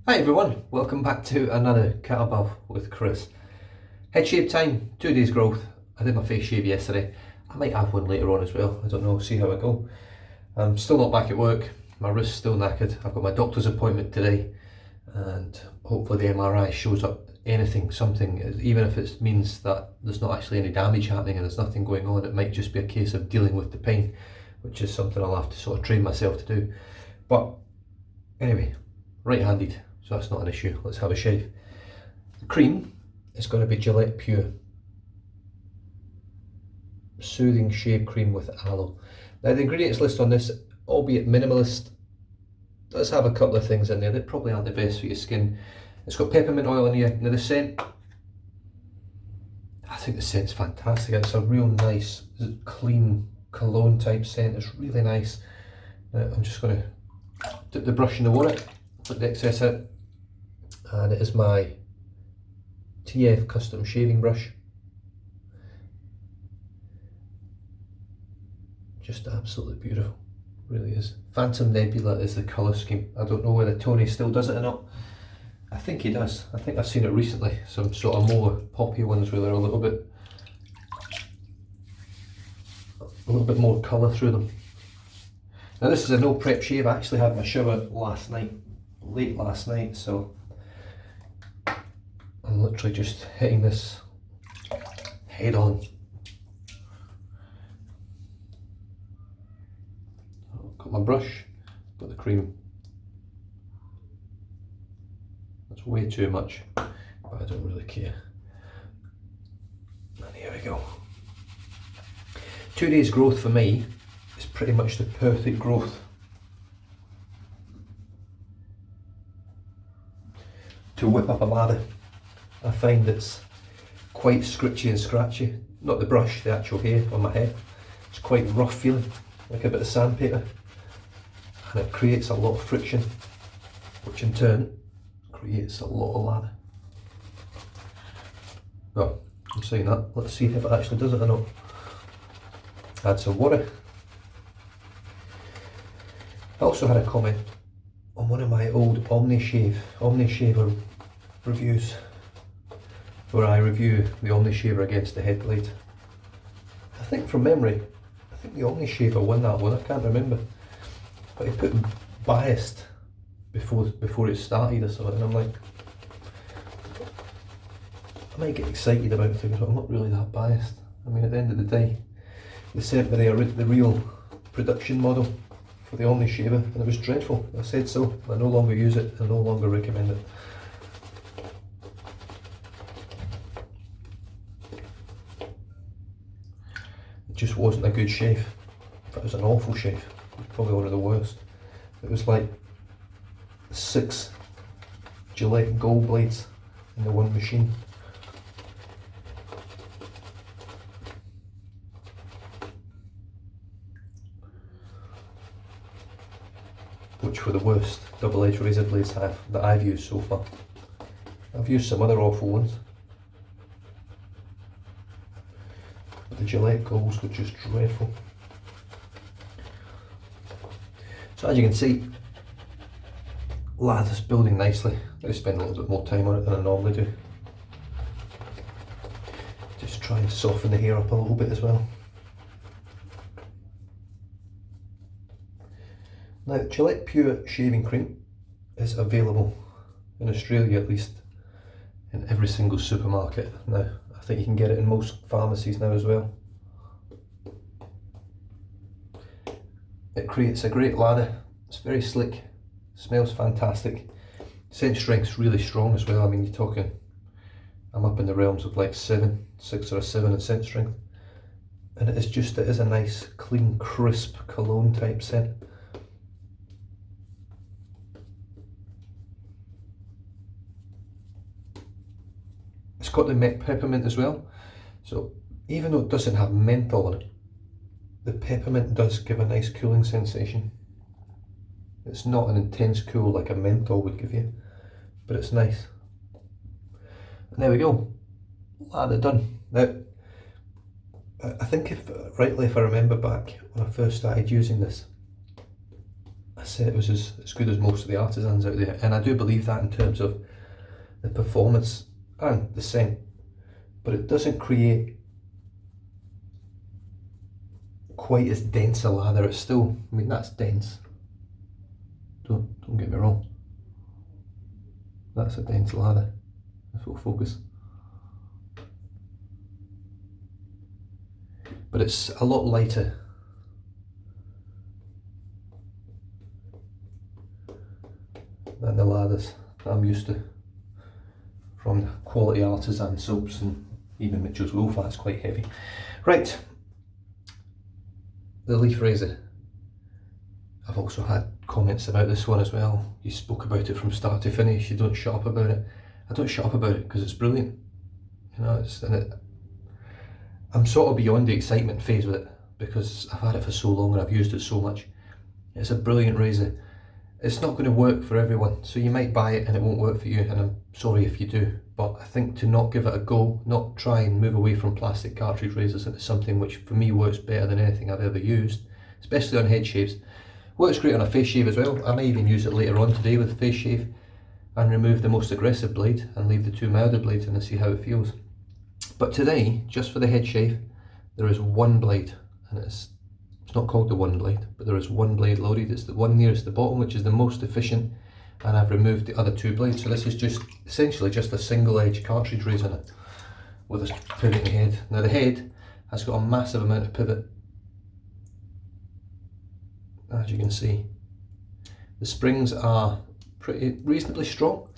Hi everyone, welcome back to another Cat Above with Chris. Head shave time, 2 days growth. I did my face shave yesterday. I might have one later on as well, I don't know, see how I go. I'm still not back at work, my wrist's still knackered. I've got my doctor's appointment today and hopefully the MRI shows up anything, something, even if it means that there's not actually any damage happening and there's nothing going on. It might just be a case of dealing with the pain, which is something I'll have to sort of train myself to do. But anyway, right-handed, so that's not an issue. Let's have a shave. The cream is going to be Gillette Pure Soothing Shave Cream with Aloe. Now the ingredients list on this, albeit minimalist, does have a couple of things in there that probably aren't the best for your skin. It's got peppermint oil in here. Now the scent, I think the scent's fantastic. It's a real nice, clean cologne type scent. It's really nice. Now I'm just going to dip the brush in the water, put the excess out, and it is my TF custom shaving brush. Just absolutely beautiful, really is. Phantom Nebula is the colour scheme. I don't know whether Tony still does it or not. I think he does. I think I've seen it recently, some sort of more poppy ones where they're a little bit more colour through them. Now this is a no prep shave. I actually had my shower last night, late last night, so I'm literally just hitting this head on. Got my brush, got the cream. That's way too much, but I don't really care. And here we go. 2 days growth for me is pretty much the perfect growth. To whip up a lather. I find it's quite scritchy and scratchy. Not the brush, the actual hair on my head. It's quite rough feeling, like a bit of sandpaper. And it creates a lot of friction, which in turn creates a lot of lather. Well, I'm saying that, let's see if it actually does it or not. Add some water. I also had a comment on one of my old Omnishaver reviews, where I review the Omnishaver against the head blade. I think from memory, I think the Omnishaver won that one, I can't remember. But he put biased before it started or something, and I'm like, I might get excited about things, but I'm not really that biased. I mean, at the end of the day, they sent me the real production model for the Omnishaver, and it was dreadful. I said so. I no longer use it. I no longer recommend it. It just wasn't a good shave. It was an awful shave. It was probably one of the worst. It was like 6 Gillette gold blades in the one machine. Which were the worst double-edged razor blades that I've used so far. I've used some other awful ones, but the Gillette Golds were just dreadful. So as you can see, lather's building nicely. I spend a little bit more time on it than I normally do. Just try and soften the hair up a little bit as well. Now, Gillette Pure Shaving Cream is available, in Australia at least, in every single supermarket now. I think you can get it in most pharmacies now as well. It creates a great lather, it's very slick, smells fantastic. Scent strength's really strong as well. I mean, you're talking, I'm up in the realms of like 6 or a 7 in scent strength. And it is a nice, clean, crisp cologne type scent. It's got the peppermint as well, so even though it doesn't have menthol in it, the peppermint does give a nice cooling sensation. It's not an intense cool like a menthol would give you, but it's nice. And there we go, lather done. Now, I think if I remember back when I first started using this, I said it was as good as most of the artisans out there, and I do believe that in terms of the performance and the scent, but it doesn't create quite as dense a lather. It's still, I mean, that's dense. Don't get me wrong. That's a dense lather, if it'll focus. But it's a lot lighter than the lathers that I'm used to from quality artisan soaps, and even Mitchell's Wool Fat's quite heavy. Right, the leaf razor. I've also had comments about this one as well. You spoke about it from start to finish, you don't shut up about it. I don't shut up about it because it's brilliant. You know, I'm sort of beyond the excitement phase with it because I've had it for so long and I've used it so much. It's a brilliant razor. It's not going to work for everyone, so you might buy it and it won't work for you, and I'm sorry if you do, but I think to not give it a go, not try and move away from plastic cartridge razors into something which for me works better than anything I've ever used, especially on head shaves. Works great on a face shave as well. I may even use it later on today with a face shave and remove the most aggressive blade and leave the two milder blades in and see how it feels. But today, just for the head shave, there is one blade, and it's not called the one blade, but there is one blade loaded. It's the one nearest the bottom, which is the most efficient, and I've removed the other two blades. So this is just essentially just a single edge cartridge razor in it with a pivoting head. Now the head has got a massive amount of pivot, as you can see. The springs are pretty reasonably strong,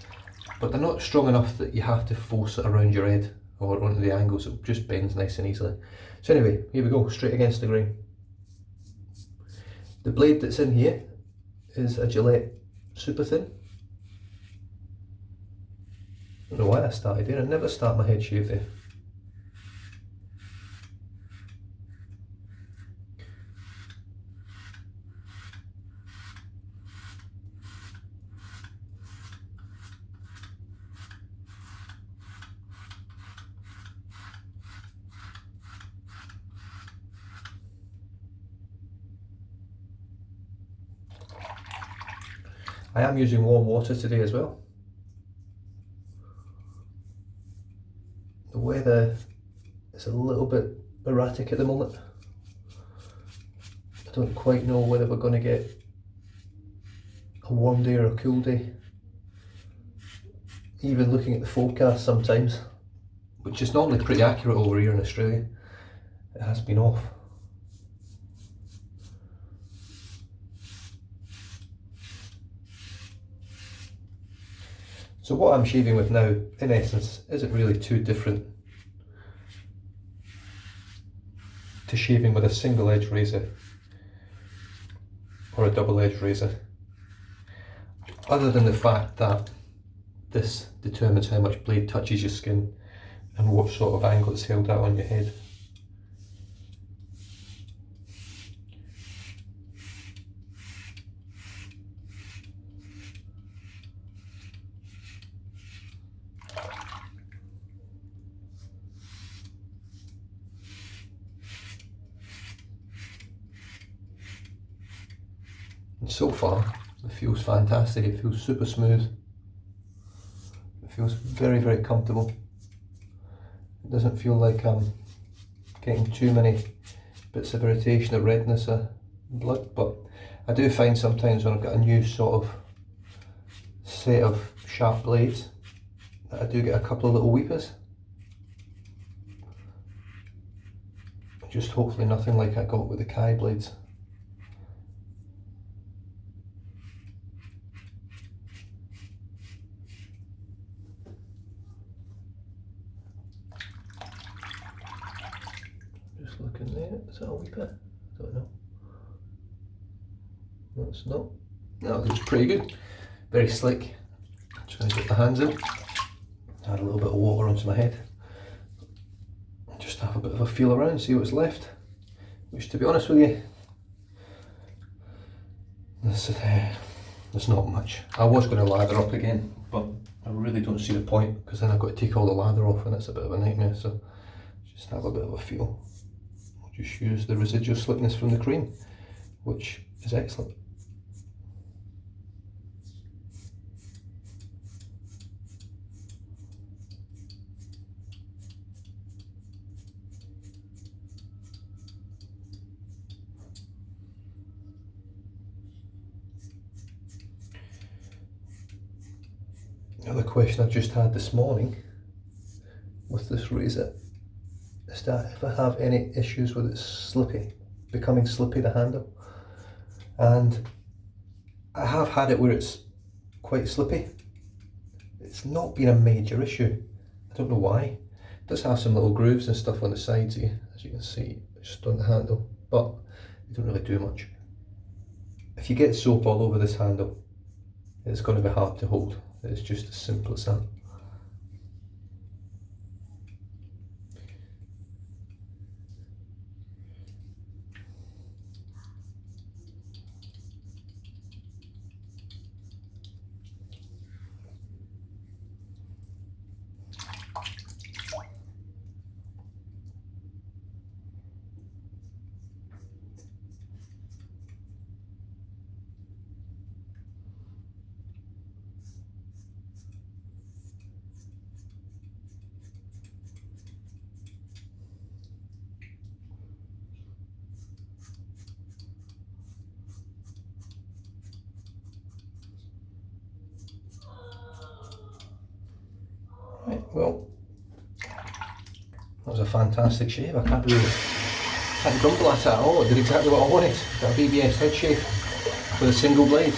but they're not strong enough that you have to force it around your head or onto the angles. It just bends nice and easily. So anyway, here we go, straight against the grain. The blade that's in here is a Gillette super thin. I don't know why I started there. I never start my head shave there. I am using warm water today as well. The weather is a little bit erratic at the moment. I don't quite know whether we're going to get a warm day or a cool day. Even looking at the forecast sometimes, which is normally pretty accurate over here in Australia, it has been off. So what I'm shaving with now, in essence, isn't really too different to shaving with a single edge razor or a double edge razor, other than the fact that this determines how much blade touches your skin and what sort of angle it's held at on your head. And so far, it feels fantastic. It feels super smooth. It feels very, very comfortable. It doesn't feel like I'm getting too many bits of irritation or redness or blood, but I do find sometimes when I've got a new sort of set of sharp blades that I do get a couple of little weepers. Just hopefully nothing like I got with the Kai blades. Just looking there, is that a weeper? I don't know. No, it's not. No, it looks pretty good. Very slick. Just going to get the hands in. Add a little bit of water onto my head. Just have a bit of a feel around, see what's left. Which, to be honest with you, there's not much. I was going to lather up again, but I really don't see the point because then I've got to take all the lather off and it's a bit of a nightmare. So just have a bit of a feel. I'll just use the residual slickness from the cream, which is excellent. Another question I just had this morning with this razor is that if I have any issues with it slippy, becoming slippy, the handle. And I have had it where it's quite slippy. It's not been a major issue. I don't know why. It does have some little grooves and stuff on the sides here, as you can see, just on the handle, but they don't really do much. If you get soap all over this handle, it's going to be hard to hold. It's just as simple as that. Right, well, that was a fantastic shave. I can't grumble at it at all. It did exactly what I wanted. Got a BBS head shave with a single blade.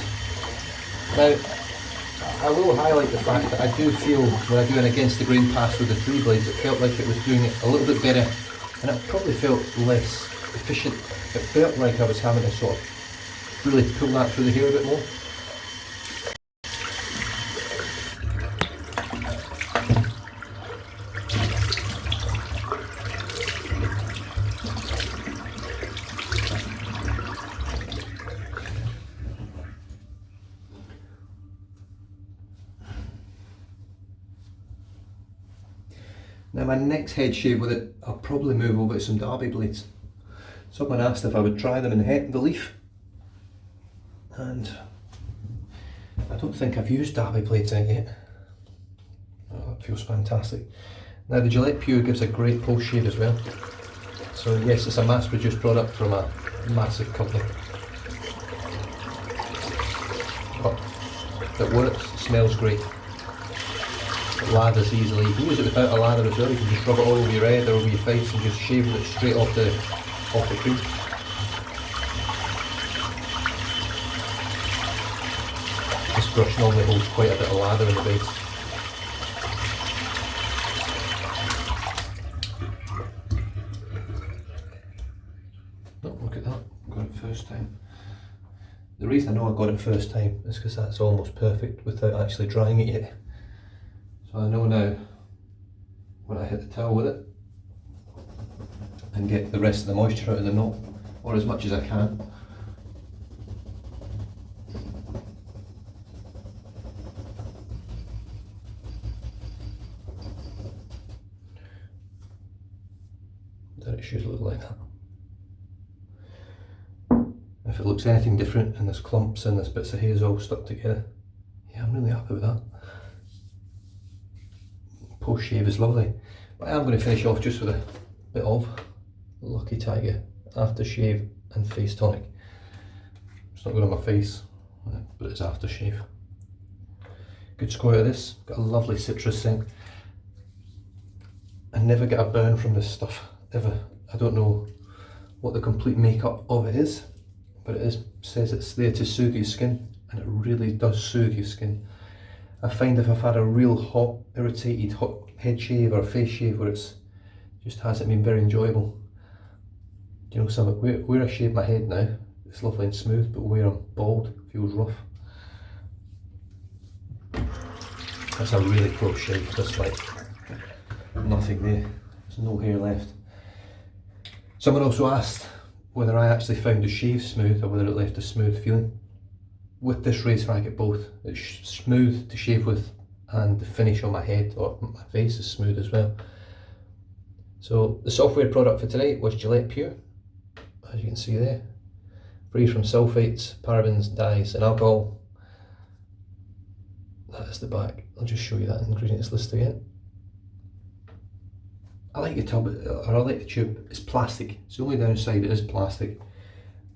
Now, I will highlight the fact that I do feel when I do an against the grain pass with the 3 blades, it felt like it was doing it a little bit better, and it probably felt less efficient. It felt like I was having to sort of really pull that through the hair a bit more. Now my next head shave with it, I'll probably move over to some derby blades. Someone asked if I would try them in the leaf, and I don't think I've used derby blades in it yet. Oh, it feels fantastic. Now the Gillette Pure gives a great post shave as well. So yes, it's a mass produced product from a massive company. But it works, smells great. It lathers easily. You can use it without a lather as well. You can just rub it all over your head or over your face and just shave it straight off the cream. This brush normally holds quite a bit of lather in the base. Oh, look at that, got it first time. The reason I know I got it first time is because that's almost perfect without actually drying it yet. So I know now when I hit the towel with it and get the rest of the moisture out of the knot, or as much as I can. Then it should look like that. If it looks anything different and there's clumps and there's bits of hair all stuck together, yeah, I'm really happy with that. Post shave is lovely, but I am going to finish off just with a bit of Lucky Tiger aftershave and face tonic. It's not good on my face, but it's aftershave. Good squirt of this, got a lovely citrus scent. I never get a burn from this stuff, ever. I don't know what the complete makeup of it is, but says it's there to soothe your skin, and it really does soothe your skin. I find if I've had a real hot, irritated hot head shave or face shave where it's just hasn't been very enjoyable. You know, something where I shave my head now, it's lovely and smooth, but where I'm bald, it feels rough. That's a really close shave, just like nothing there. There's no hair left. Someone also asked whether I actually found the shave smooth or whether it left a smooth feeling. With this razor I get both. It's smooth to shave with, and the finish on my head or my face is smooth as well. So the software product for today was Gillette Pure, as you can see there. Free from sulfates, parabens, dyes and alcohol. That is the back. I'll just show you that ingredients list again. I like the tub, or I like the tube. It's plastic. It's the only downside, it is plastic.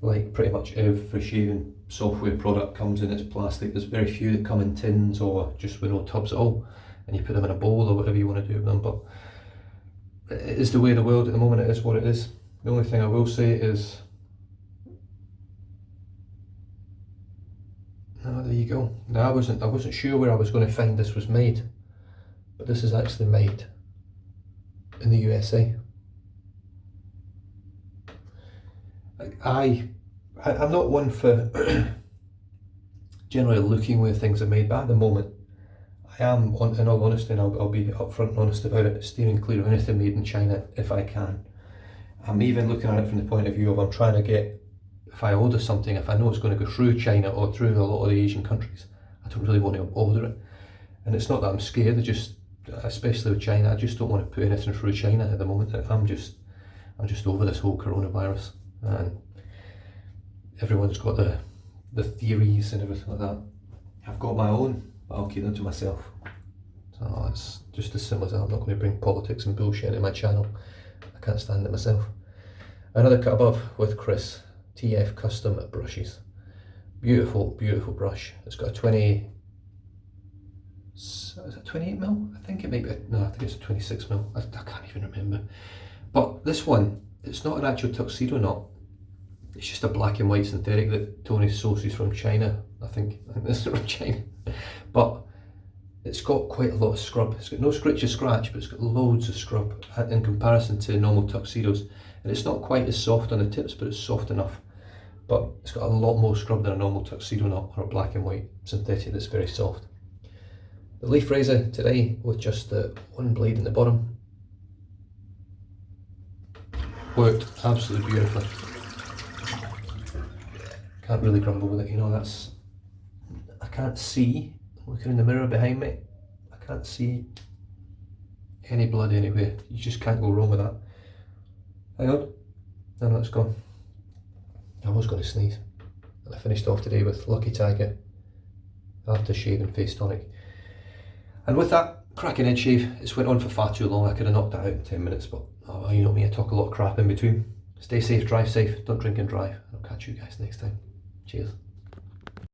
like pretty much every shaving software product comes in its plastic. There's very few that come in tins or just with no tubs at all, and you put them in a bowl or whatever you want to do with them. But it is the way of the world at the moment. It is what it is. The only thing I will say is, there you go. Now I wasn't sure where I was going to find this was made, but this is actually made in the USA. I'm not one for generally looking where things are made, but at the moment I am, in all honesty, and I'll be upfront and honest about it, steering clear of anything made in China if I can. I'm even looking at it from the point of view of I'm trying to get, if I order something, if I know it's going to go through China or through a lot of the Asian countries, I don't really want to order it. And it's not that I'm scared, especially with China, I just don't want to put anything through China at the moment. I'm just over this whole coronavirus, and everyone's got the theories and everything like that. I've got my own, but I'll keep them to myself. So it's just as simple as that. I'm not going to bring politics and bullshit into my channel. I can't stand it myself. Another cut above with Chris, TF Custom brushes. Beautiful, beautiful brush. It's got a 20, is it 28mm? I think it might be, no, I think it's a 26mm. I can't even remember. But this one, it's not an actual tuxedo knot. It's just a black and white synthetic that Tony sources from China. I think this is from China. But it's got quite a lot of scrub. It's got no scritch or scratch, but it's got loads of scrub in comparison to normal tuxedos. And it's not quite as soft on the tips, but it's soft enough. But it's got a lot more scrub than a normal tuxedo knot or a black and white synthetic that's very soft. The leaf razor today with just the one blade in the bottom worked absolutely beautifully. Can't really grumble with it, you know. I can't see, looking in the mirror behind me, I can't see any blood anywhere. You just can't go wrong with that. Hang on, no, it's gone. I was going to sneeze. And I finished off today with Lucky Tiger aftershave and face tonic. And with that cracking head shave, it's went on for far too long. I could have knocked that out in 10 minutes, but oh, you know me, I talk a lot of crap in between. Stay safe, drive safe, don't drink and drive. I'll catch you guys next time. Cheers.